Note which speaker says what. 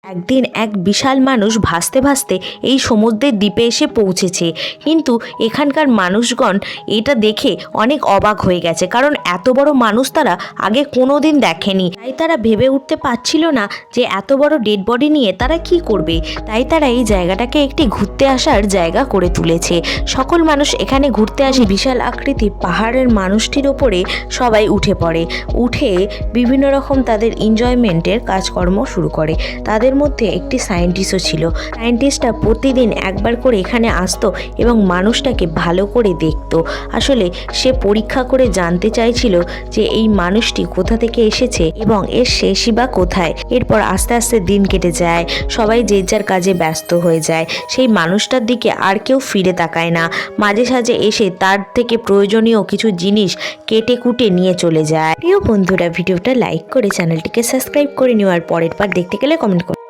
Speaker 1: একদিন এক বিশাল মানুষ ভাসতে ভাসতে এই সমুদ্রের দ্বীপে এসে পৌঁছেছে, কিন্তু এখানকার মানুষগণ এটা দেখে অনেক অবাক হয়ে গেছে, কারণ এত বড় মানুষ তারা আগে কোনো দিন দেখেনি। তাই তারা ভেবে উঠতে পারছিল না যে এত বড় ডেড বডি নিয়ে তারা কি করবে। তাই তারা এই জায়গাটাকে একটি ঘুরতে আসার জায়গা করে তুলেছে। সকল মানুষ এখানে ঘুরতে আসে। বিশাল আকৃতির পাহাড়ের মানুষটির ওপরে সবাই উঠে পড়ে, উঠে বিভিন্ন রকম তাদের এনজয়মেন্টের কাজকর্ম শুরু করে। তাদের মধ্যে একটি সায়েন্টিস্টও ছিল। সায়েন্টিস্টটা প্রতিদিন একবার করে এখানে আসতো এবং মানুষটাকে ভালো করে দেখতো। আসলে সে পরীক্ষা করে জানতে চাইছিল যে এই মানুষটি কোথা থেকে এসেছে এবং এর শেষই বা কোথায়। এরপর আস্তে আস্তে দিন কেটে যায়, সবাই যে যার কাজে ব্যস্ত হয়ে যায়। সেই মানুষটার দিকে আর কেউ ফিরে তাকায় না। মাঝে সাঝে এসে তার থেকে প্রয়োজনীয় কিছু জিনিস কেটে কুটে নিয়ে চলে যায়। প্রিয় বন্ধুরা, ভিডিওটা লাইক করে চ্যানেলটিকে সাবস্ক্রাইব করে নেওয়ার পরের বার দেখতে গেলে কমেন্ট করুন।